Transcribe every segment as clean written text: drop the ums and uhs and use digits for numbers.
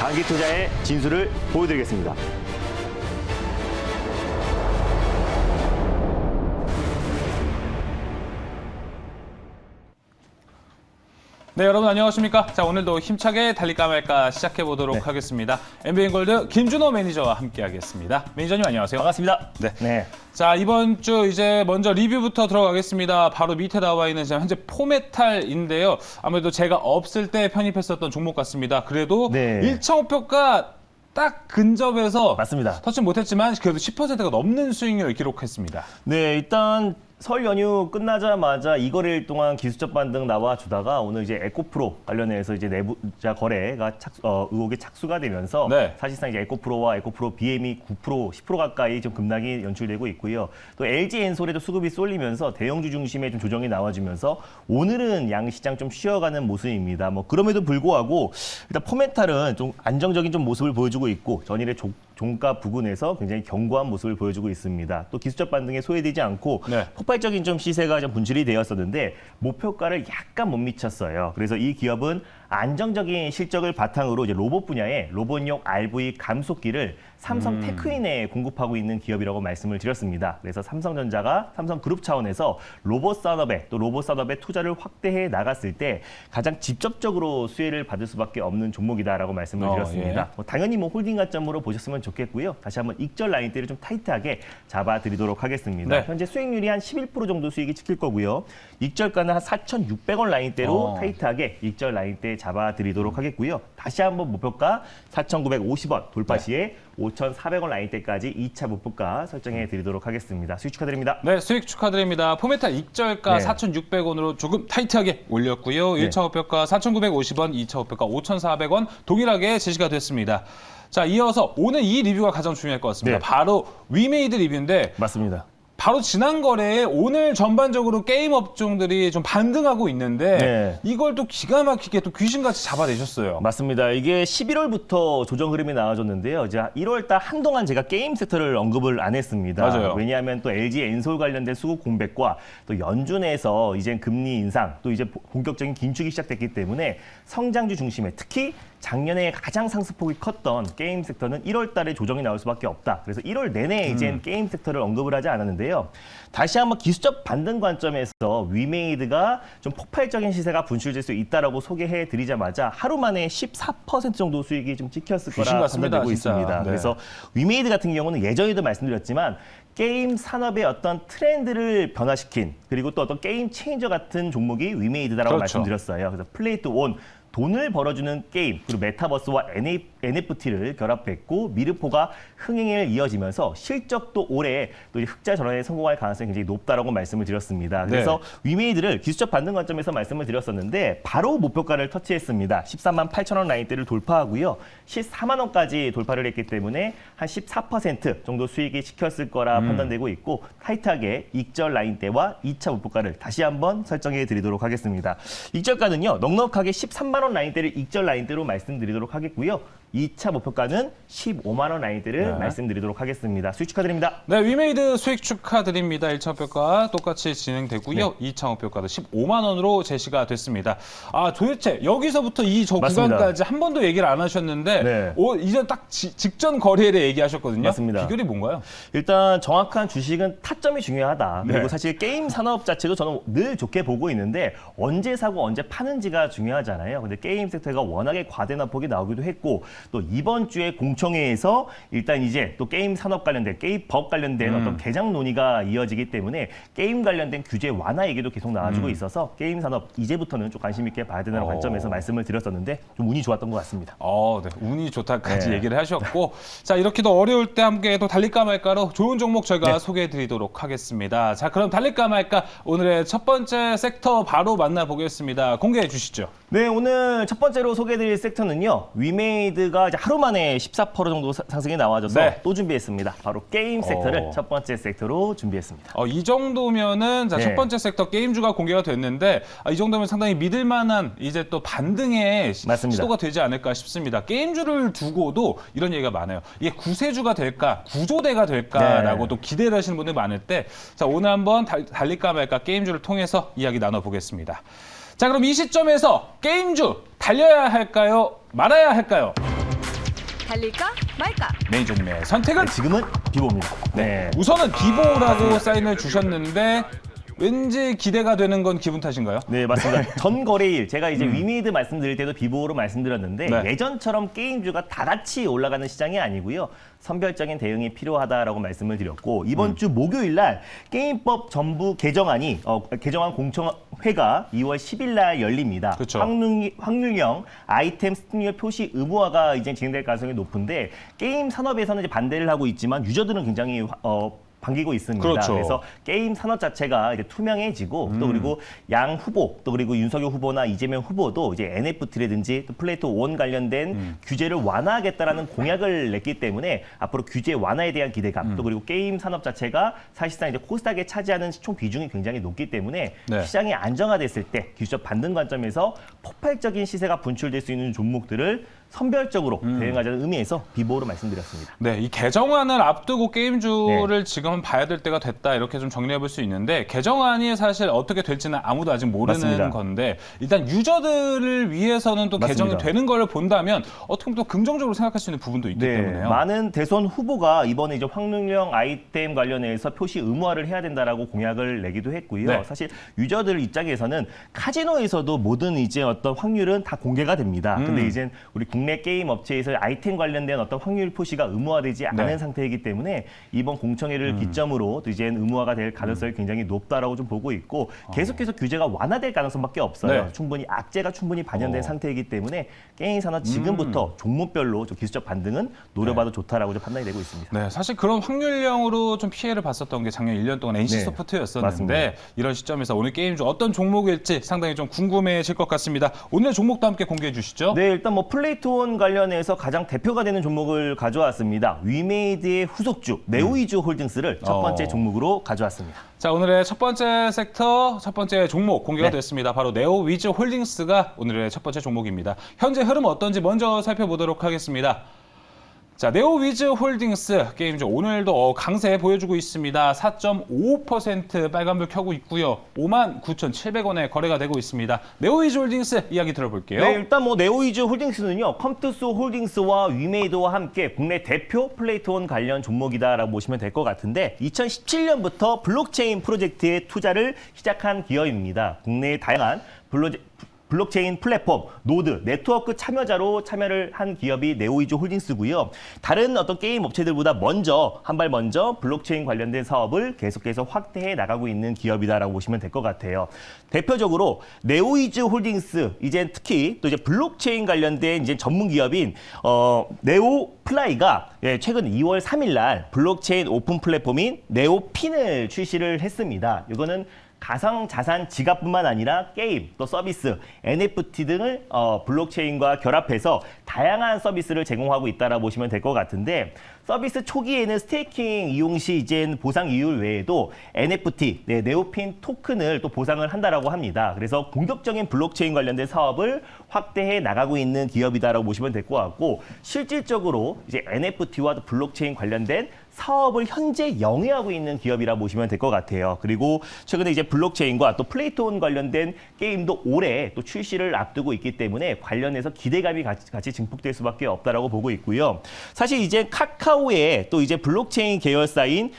장기투자의 진수를 보여드리겠습니다. 네, 여러분 안녕하십니까? 자, 오늘도 힘차게 달릴까 말까 시작해 보도록 하겠습니다. MBN골드 김준호 매니저와 함께하겠습니다. 매니저님 안녕하세요. 반갑습니다. 네. 자, 이번 주 이제 먼저 리뷰부터 들어가겠습니다. 바로 밑에 나와 있는 지금 현재 포메탈인데요. 아무래도 제가 없을 때 편입했었던 종목 같습니다. 그래도 네. 1.5표가 딱 근접해서 맞습니다. 터치 못했지만 그래도 10%가 넘는 수익률을 기록했습니다. 네, 일단 설 연휴 끝나자마자 이거래일 동안 기술적 반등 나와주다가 오늘 이제 에코프로 관련해서 이제 내부자 거래가 의혹에 착수가 되면서 네. 사실상 이제 에코프로와 에코프로 BM이 9%, 10% 가까이 좀 급락이 연출되고 있고요. 또 LG 엔솔에도 수급이 쏠리면서 대형주 중심의 좀 조정이 나와주면서 오늘은 양시장 좀 쉬어가는 모습입니다. 뭐 그럼에도 불구하고 일단 포메탈은 좀 안정적인 좀 모습을 보여주고 있고 전일의 종가 부근에서 굉장히 견고한 모습을 보여주고 있습니다. 또 기술적 반등에 소외되지 않고 네. 폭발적인 좀 시세가 좀 분출이 되었었는데 목표가를 약간 못 미쳤어요. 그래서 이 기업은 안정적인 실적을 바탕으로 이제 로봇 분야의 로봇용 RV 감속기를 삼성 테크인에 공급하고 있는 기업이라고 말씀을 드렸습니다. 그래서 삼성전자가 삼성그룹 차원에서 로봇 산업에 투자를 확대해 나갔을 때 가장 직접적으로 수혜를 받을 수밖에 없는 종목이다라고 말씀을 드렸습니다. 예. 당연히 뭐 홀딩 가점으로 보셨으면 좋겠고요. 다시 한번 익절 라인대를 좀 타이트하게 잡아드리도록 하겠습니다. 네. 현재 수익률이 한 11% 정도 수익이 찍힐 거고요. 익절가는 한 4,600원 라인대로 타이트하게 익절 라인대 잡아드리도록 하겠고요. 다시 한번 목표가 4,950원 돌파 시에 5,400원 라인대까지 2차 목표가 설정해 드리도록 하겠습니다. 수익 축하드립니다. 네, 수익 축하드립니다. 포메탈 익절가 네. 4,600원으로 조금 타이트하게 올렸고요. 네. 1차 목표가 4,950원, 2차 목표가 5,400원 동일하게 제시가 됐습니다. 자, 이어서 오늘 이 리뷰가 가장 중요할 것 같습니다. 네. 바로 위메이드 리뷰인데 맞습니다. 바로 지난 거래에 오늘 전반적으로 게임 업종들이 좀 반등하고 있는데 네. 이걸 또 기가 막히게 또 귀신같이 잡아내셨어요. 맞습니다. 이게 11월부터 조정 흐름이 나와줬는데요. 이제 1월 달 한동안 제가 게임 섹터를 언급을 안 했습니다. 맞아요. 왜냐하면 또 LG 엔솔 관련된 수급 공백과 또 연준에서 이제 금리 인상, 또 이제 본격적인 긴축이 시작됐기 때문에 성장주 중심에 특히 작년에 가장 상승폭이 컸던 게임 섹터는 1월 달에 조정이 나올 수밖에 없다. 그래서 1월 내내 이제 게임 섹터를 언급을 하지 않았는데요. 다시 한번 기술적 반등 관점에서 위메이드가 좀 폭발적인 시세가 분출될 수 있다라고 소개해 드리자마자 하루 만에 14% 정도 수익이 좀 찍혔을 거라 같습니다, 판단되고 진짜. 있습니다. 네. 그래서 위메이드 같은 경우는 예전에도 말씀드렸지만 게임 산업의 어떤 트렌드를 변화시킨 그리고 또 어떤 게임 체인저 같은 종목이 위메이드다라고 그렇죠. 말씀드렸어요. 그래서 플레이 투 온 돈을 벌어주는 게임, 그리고 메타버스와 NFT를 결합했고 미르포가 흥행을 이어지면서 실적도 올해 또 흑자 전환에 성공할 가능성이 굉장히 높다라고 말씀을 드렸습니다. 그래서 위메이드를 기술적 반등 관점에서 말씀을 드렸었는데 바로 목표가를 터치했습니다. 13만 8천 원 라인대를 돌파하고요. 14만 원까지 돌파를 했기 때문에 한 14% 정도 수익이 찍혔을 거라 판단되고 있고 타이트하게 익절 라인대와 2차 목표가를 다시 한번 설정해 드리도록 하겠습니다. 익절가는요. 넉넉하게 13만 원 라인대를 익절 라인대로 말씀드리도록 하겠고요. 2차 목표가는 15만 원 라인대를 말씀드리도록 하겠습니다. 수익 축하드립니다. 네, 위메이드 수익 축하드립니다. 1차 목표가 똑같이 진행되고요. 2차 목표가도 15만 원으로 제시가 됐습니다. 아, 도대체 여기서부터 저 맞습니다. 구간까지 한 번도 얘기를 안 하셨는데 네. 이제 딱 직전 거래일에 얘기하셨거든요. 맞습니다. 비결이 뭔가요? 일단 정확한 주식은 타점이 중요하다. 그리고 네. 사실 게임 산업 자체도 저는 늘 좋게 보고 있는데 언제 사고 언제 파는지가 중요하잖아요. 근데 게임 섹터가 워낙에 과대납폭이 나오기도 했고 또 이번 주에 공청회에서 일단 이제 또 게임 산업 관련된 게임 법 관련된 어떤 개정 논의가 이어지기 때문에 게임 관련된 규제 완화 얘기도 계속 나와주고 있어서 게임 산업 이제부터는 좀 관심 있게 봐야 된다는 관점에서 말씀을 드렸었는데 좀 운이 좋았던 것 같습니다. 네. 운이 좋다까지 네. 얘기를 하셨고 자, 이렇게 더 어려울 때 함께 또 달릴까 말까로 좋은 종목 저희가 소개해드리도록 하겠습니다. 자, 그럼 달릴까 말까 오늘의 첫 번째 섹터 바로 만나보겠습니다. 공개해 주시죠. 네, 오늘 첫 번째로 소개해드릴 섹터는요. 위메이드가 이제 하루 만에 14% 정도 상승이 나와줘서 네. 또 준비했습니다. 바로 게임 섹터를 첫 번째 섹터로 준비했습니다. 이 정도면은 자, 네. 첫 번째 섹터 게임주가 공개가 됐는데 이 정도면 상당히 믿을 만한 이제 또 반등의 맞습니다. 시도가 되지 않을까 싶습니다. 게임주를 두고도 이런 얘기가 많아요. 이게 구세주가 될까, 구조대가 될까라고 네. 또 기대를 하시는 분들이 많을 때 자, 오늘 한번 달릴까 말까 게임주를 통해서 이야기 나눠보겠습니다. 자, 그럼 이 시점에서 게임주 달려야 할까요? 말아야 할까요? 달릴까 말까? 메이저님의 선택은 지금은 비보입니다. 네. 우선은 비보라고 사인을 주셨는데 왠지 기대가 되는 건 기분 탓인가요? 네, 맞습니다. 전 거래일 제가 이제 위메이드 말씀드릴 때도 비보로 말씀드렸는데 네. 예전처럼 게임주가 다 같이 올라가는 시장이 아니고요. 선별적인 대응이 필요하다라고 말씀을 드렸고 이번 주 목요일 날 게임법 전부 개정안 공청회가 2월 10일 날 열립니다. 그렇죠. 확률형 아이템 스팅률 표시 의무화가 이제 진행될 가능성이 높은데 게임 산업에서는 이제 반대를 하고 있지만 유저들은 굉장히 반기고 있습니다. 그렇죠. 그래서 게임 산업 자체가 이제 투명해지고 또 그리고 양 후보 또 그리고 윤석열 후보나 이재명 후보도 이제 NFT라든지 또 플레이토 원 관련된 규제를 완화하겠다라는 공약을 냈기 때문에 앞으로 규제 완화에 대한 기대감 또 그리고 게임 산업 자체가 사실상 이제 코스닥에 차지하는 시총 비중이 굉장히 높기 때문에 네. 시장이 안정화됐을 때 기술적 반등 관점에서 폭발적인 시세가 분출될 수 있는 종목들을 선별적으로 대응하자는 의미에서 비보로 말씀드렸습니다. 네, 이 개정안을 앞두고 게임주를 지금은 봐야 될 때가 됐다 이렇게 좀 정리해 볼 수 있는데 개정안이 사실 어떻게 될지는 아무도 아직 모르는 맞습니다. 건데 일단 유저들을 위해서는 또 맞습니다. 개정이 되는 걸 본다면 어떻게 보면 또 긍정적으로 생각할 수 있는 부분도 있기 때문에요. 많은 대선 후보가 이번에 이제 확률형 아이템 관련해서 표시 의무화를 해야 된다라고 공약을 내기도 했고요. 네. 사실 유저들 입장에서는 카지노에서도 모든 이제 어떤 확률은 다 공개가 됩니다. 근데 이제 우리 국내 게임 업체에서 아이템 관련된 어떤 확률 표시가 의무화되지 않은 네. 상태이기 때문에 이번 공청회를 기점으로 또 이제 의무화가 될 가능성이 굉장히 높다라고 좀 보고 있고 계속해서 규제가 완화될 가능성밖에 없어요. 네. 충분히 악재가 충분히 반영된 상태이기 때문에 게임 산업 지금부터 종목별로 좀 기술적 반등은 노려봐도 좋다라고 좀 판단이 되고 있습니다. 네, 사실 그런 확률형으로 좀 피해를 봤었던 게 작년 1년 동안 NC 네, 소프트였었는데 맞습니다. 이런 시점에서 오늘 게임주 어떤 종목일지 상당히 좀 궁금해질 것 같습니다. 오늘 종목도 함께 공개해 주시죠. 네, 일단 뭐 플레이토원 관련해서 가장 대표가 되는 종목을 가져왔습니다. 위메이드의 후속주 네오이즈 홀딩스를 첫 번째 종목으로 가져왔습니다. 자, 오늘의 첫 번째 섹터, 첫 번째 종목 공개가 네. 됐습니다. 바로 네오위즈 홀딩스가 오늘의 첫 번째 종목입니다. 현재 흐름 어떤지 먼저 살펴보도록 하겠습니다. 자, 네오위즈 홀딩스 게임주 오늘도 강세 보여주고 있습니다. 4.5% 빨간불 켜고 있고요. 59,700원에 거래가 되고 있습니다. 네오위즈 홀딩스 이야기 들어볼게요. 네, 일단 뭐 네오이즈 홀딩스는요. 컴투스 홀딩스와 위메이드와 함께 국내 대표 플레이토원 관련 종목이다라고 보시면 될 것 같은데 2017년부터 블록체인 프로젝트에 투자를 시작한 기업입니다. 국내의 다양한 블록체인 플랫폼, 노드, 네트워크 참여자로 참여를 한 기업이 네오이즈 홀딩스고요. 다른 어떤 게임 업체들보다 한 발 먼저 블록체인 관련된 사업을 계속해서 확대해 나가고 있는 기업이다라고 보시면 될 것 같아요. 대표적으로 네오이즈 홀딩스, 이제 특히 또 이제 블록체인 관련된 이제 전문 기업인 네오플라이가 최근 2월 3일 날 블록체인 오픈 플랫폼인 네오핀을 출시를 했습니다. 이거는 가상자산 지갑뿐만 아니라 게임, 또 서비스, NFT 등을 블록체인과 결합해서 다양한 서비스를 제공하고 있다라고 보시면 될 것 같은데 서비스 초기에는 스테이킹 이용 시 이제 보상 이율 외에도 NFT, 네오핀 토큰을 또 보상을 한다라고 합니다. 그래서 본격적인 블록체인 관련된 사업을 확대해 나가고 있는 기업이다라고 보시면 될 것 같고 실질적으로 이제 NFT와 블록체인 관련된 사업을 현재 영위하고 있는 기업이라 보시면 될 것 같아요. 그리고 최근에 이제 블록체인과 또 플레이토원 관련된 게임도 올해 또 출시를 앞두고 있기 때문에 관련해서 기대감이 같이 증폭될 수밖에 없다라고 보고 있고요. 사실 이제 카카오의 또 이제 블록체인 계열사인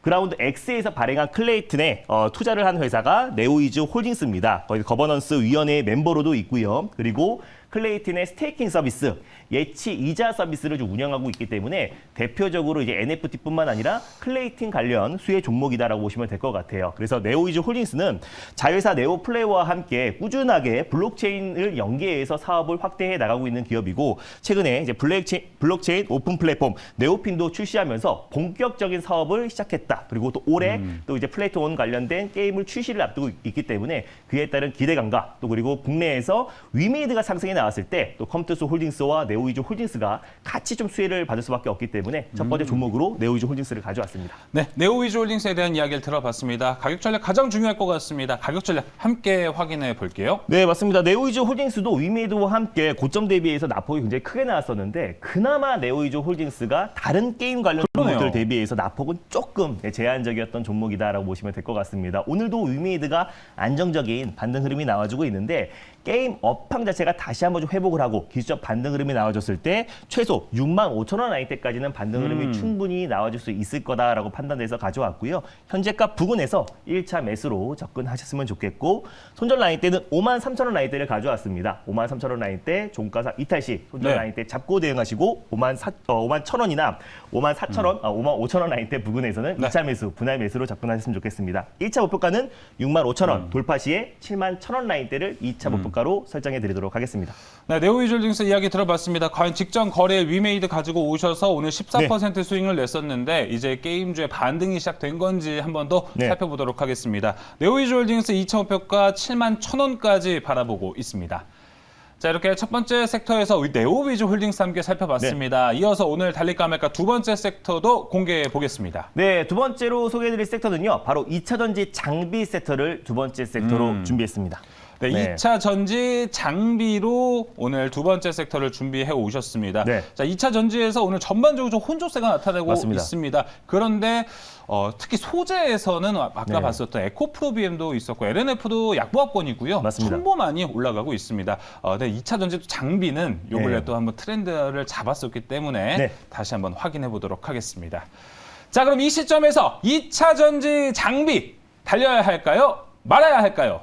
그라운드 X에서 발행한 클레이튼에 투자를 한 회사가 네오이즈 홀딩스입니다. 거기 거버넌스 위원회 멤버로도 있고요. 그리고 클레이튼의 스테이킹 서비스, 예치 이자 서비스를 좀 운영하고 있기 때문에 대표적으로 이제 NFT뿐만 아니라 클레이튼 관련 수혜 종목이다라고 보시면 될 것 같아요. 그래서 네오이즈 홀딩스는 자회사 네오플레이와 함께 꾸준하게 블록체인을 연계해서 사업을 확대해 나가고 있는 기업이고 최근에 이제 블록체인 오픈 플랫폼 네오핀도 출시하면서 본격적인 사업을 시작했다. 그리고 또 올해 또 이제 플레이토원 관련된 게임을 출시를 앞두고 있기 때문에 그에 따른 기대감과 또 그리고 국내에서 위메이드가 상승해 나왔을 때 또 컴투스 홀딩스와 네오이즈 홀딩스가 같이 좀 수혜를 받을 수밖에 없기 때문에 첫 번째 종목으로 네오이즈 홀딩스를 가져왔습니다. 네, 네오위즈 홀딩스에 대한 이야기를 들어봤습니다. 가격 전략 가장 중요할 것 같습니다. 가격 전략 함께 확인해 볼게요. 네, 맞습니다. 네오이즈 홀딩스도 위메이드와 함께 고점 대비해서 낙폭이 굉장히 크게 나왔었는데 그나마 네오이즈 홀딩스가 다른 게임 관련 종목들 그러네요. 대비해서 낙폭은 조금 제한적이었던 종목이다라고 보시면 될 것 같습니다. 오늘도 위메이드가 안정적인 반등 흐름이 나와주고 있는데 게임 업황 자체가 다시 한번 좀 회복을 하고 기술적 반등 흐름이 나와줬을 때 최소 65,000원 라인 때까지는 반등 흐름이 충분히 나와줄 수 있을 거다라고 판단돼서 가져왔고요. 현재가 부근에서 1차 매수로 접근하셨으면 좋겠고 손절 라인 때는 53,000원 라인 때를 가져왔습니다. 53,000원 라인 때 종가상 이탈시 손절 네. 라인 때 잡고 대응하시고 51,000원이나 55,000원 라인 때 부근에서는 네. 2차 매수, 분할 매수로 접근하셨으면 좋겠습니다. 1차 목표가는 65,000원, 돌파 시에 71,000원 라인대를 2차 목표가로 설정해 드리도록 하겠습니다. 네, 네오위즐딩스 이야기 들어봤습니다. 과연 직전 거래 위메이드 가지고 오셔서 오늘 14% 스윙을 냈었는데 이제 게임주의 반등이 시작된 건지 한 번 더 네. 살펴보도록 하겠습니다. 네오위즐딩스 2차 목표가 71,000원까지 바라보고 있습니다. 자, 이렇게 첫 번째 섹터에서 네오위즈 홀딩스 함께 살펴봤습니다. 이어서 오늘 달릴까 말까 두 번째 섹터도 공개해 보겠습니다. 네, 두 번째로 소개해드릴 섹터는요. 바로 2차 전지 장비 섹터를 두 번째 섹터로 준비했습니다. 네, 네. 2차 전지 장비로 오늘 두 번째 섹터를 준비해 오셨습니다. 네. 자, 2차 전지에서 오늘 전반적으로 좀 혼조세가 나타나고 맞습니다. 있습니다. 그런데 특히 소재에서는 아까 네. 봤었던 에코프로비엠도 있었고 LNF도 약보합권이고요. 맞습니다. 첨보 많이 올라가고 있습니다. 네, 2차 전지 장비는 요 근래 네. 또 한번 트렌드를 잡았었기 때문에 네. 다시 한번 확인해 보도록 하겠습니다. 자, 그럼 이 시점에서 2차 전지 장비 달려야 할까요? 말아야 할까요?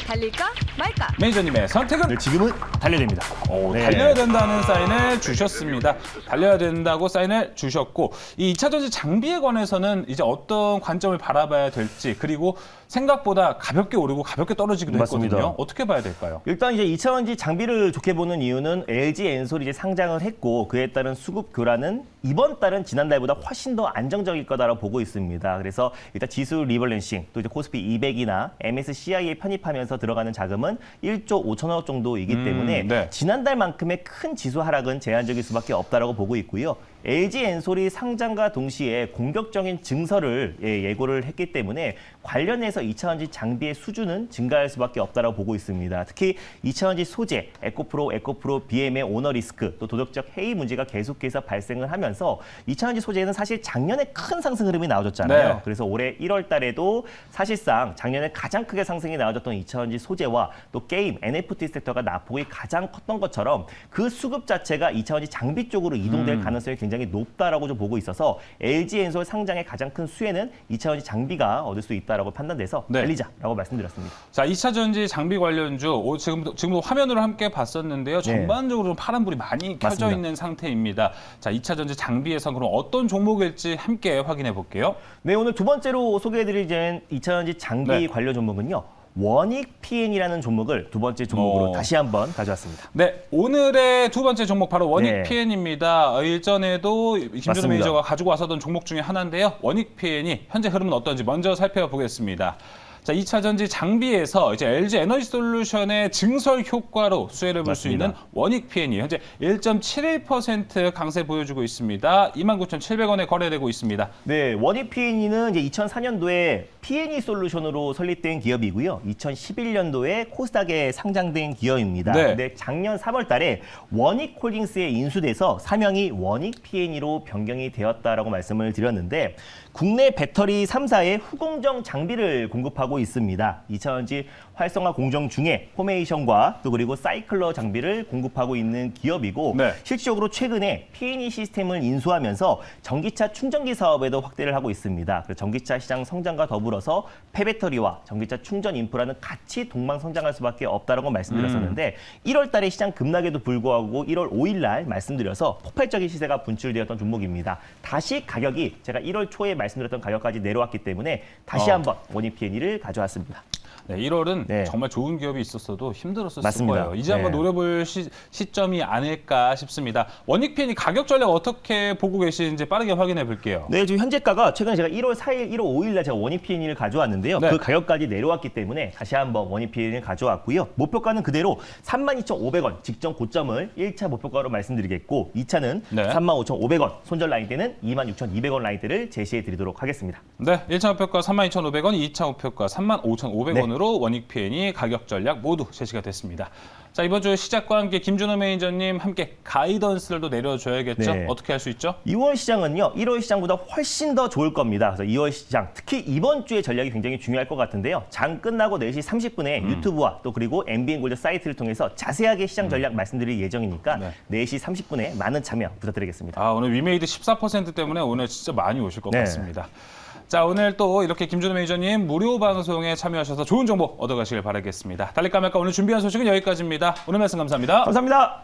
달릴까 말까? 매니저님의 선택은 네, 지금은 달려야 됩니다. 네. 달려야 된다는 사인을 주셨습니다. 달려야 된다고 사인을 주셨고 이 2차 전지 장비에 관해서는 이제 어떤 관점을 바라봐야 될지 그리고 생각보다 가볍게 오르고 가볍게 떨어지기도 맞습니다. 했거든요. 어떻게 봐야 될까요? 일단 이제 2차 전지 장비를 좋게 보는 이유는 LG 엔솔이 이제 상장을 했고 그에 따른 수급 교란은 이번 달은 지난달보다 훨씬 더 안정적일 거다라고 보고 있습니다. 그래서 일단 지수 리밸런싱 또 이제 코스피 200이나 MSCI에 편입하면서 들어가는 자금은 1조 5천억 정도이기 때문에 네. 지난달만큼의 큰 지수 하락은 제한적일 수밖에 없다라고 보고 있고요. LG 엔솔이 상장과 동시에 공격적인 증설을 예고를 했기 때문에 관련해서 2차 전지 장비의 수주는 증가할 수밖에 없다라고 보고 있습니다. 특히 2차 전지 소재, 에코프로, BM의 오너 리스크, 또 도덕적 해이 문제가 계속해서 발생을 하면서 2차 전지 소재는 사실 작년에 큰 상승 흐름이 나와줬잖아요. 네. 그래서 올해 1월 달에도 사실상 작년에 가장 크게 상승이 나와줬던 2차 전지 소재와 또 게임, NFT 섹터가 낙폭이 가장 컸던 것처럼 그 수급 자체가 2차 전지 장비 쪽으로 이동될 가능성이 굉장히 높다라고 좀 보고 있어서 LG 엔솔 상장의 가장 큰 수혜는 2차 전지 장비가 얻을 수 있다라고 판단돼서 네. 달리자라고 말씀드렸습니다. 자, 2차 전지 장비 관련주 지금도 화면으로 함께 봤었는데요. 전반적으로 좀 파란불이 많이 켜져 맞습니다. 있는 상태입니다. 자, 2차 전지 장비에서 그럼 어떤 종목일지 함께 확인해 볼게요. 네, 오늘 두 번째로 소개해드릴 2차 전지 장비 네. 관련 종목은요. 원익 PN이라는 종목을 두 번째 종목으로 오. 다시 한번 가져왔습니다. 네, 오늘의 두 번째 종목 바로 원익 네. PN입니다. 일전에도 김준호 맞습니다. 매니저가 가지고 왔었던 종목 중에 하나인데요. 원익 PN이 현재 흐름은 어떤지 먼저 살펴보겠습니다. 자, 2차 전지 장비에서 이제 LG 에너지 솔루션의 증설 효과로 수혜를 볼 수 맞습니다. 있는 원익 PN이 현재 1.71% 강세 보여주고 있습니다. 29,700원에 거래되고 있습니다. 네, 원익 PN이는 이제 2004년도에 PNE 솔루션으로 설립된 기업이고요. 2011년도에 코스닥에 상장된 기업입니다. 네. 근데 작년 3월 달에 원익 홀딩스에 인수돼서 사명이 원익 PNE로 변경이 되었다라고 말씀을 드렸는데 국내 배터리 3사의 후공정 장비를 공급하고 있습니다. 2차 전지 활성화 공정 중에 포메이션과 또 그리고 사이클러 장비를 공급하고 있는 기업이고 네. 실질적으로 최근에 PNE 시스템을 인수하면서 전기차 충전기 사업에도 확대를 하고 있습니다. 그래서 전기차 시장 성장과 더불어서 폐배터리와 전기차 충전 인프라는 같이 동방 성장할 수밖에 없다라고 말씀드렸었는데 1월 달에 시장 급락에도 불구하고 1월 5일 날 말씀드려서 폭발적인 시세가 분출되었던 종목입니다. 다시 가격이 제가 1월 초에 말씀드렸던 가격까지 내려왔기 때문에 다시 한번 원익 PNE를 가져왔습니다. 네, 1월은 네. 정말 좋은 기업이 있었어도 힘들었을 맞습니다. 거예요. 이제 한번 네. 노려볼 시점이 아닐까 싶습니다. 원익 PN이 가격 전략 어떻게 보고 계시는지 빠르게 확인해 볼게요. 네, 지금 현재가가 최근에 제가 1월 4일, 1월 5일 날 제가 원익 PNE를 가져왔는데요. 네. 그 가격까지 내려왔기 때문에 다시 한번 원익 PNE를 가져왔고요. 목표가는 그대로 32,500원 직전 고점을 1차 목표가로 말씀드리겠고 2차는 네. 35,500원, 손절 라인대는 26,200원 라인대를 제시해 드리도록 하겠습니다. 네, 1차 목표가 32,500원, 2차 목표가 35,500원으로 1번으로 원익PN이 가격 전략 모두 제시가 됐습니다. 자, 이번 주 시작과 함께 김준호 매니저님 함께 가이던스를 또 내려줘야겠죠? 네. 어떻게 할 수 있죠? 2월 시장은요, 1월 시장보다 훨씬 더 좋을 겁니다. 그래서 2월 시장, 특히 이번 주의 전략이 굉장히 중요할 것 같은데요. 장 끝나고 4시 30분에 유튜브와 또 그리고 MBN골드 사이트를 통해서 자세하게 시장 전략 말씀드릴 예정이니까 네. 4시 30분에 많은 참여 부탁드리겠습니다. 아, 오늘 위메이드 14% 때문에 오늘 진짜 많이 오실 것 네. 같습니다. 자, 오늘 또 이렇게 김준호 매니저님 무료 방송에 참여하셔서 좋은 정보 얻어가시길 바라겠습니다. 달릴까 말까 오늘 준비한 소식은 여기까지입니다. 오늘 말씀 감사합니다. 감사합니다.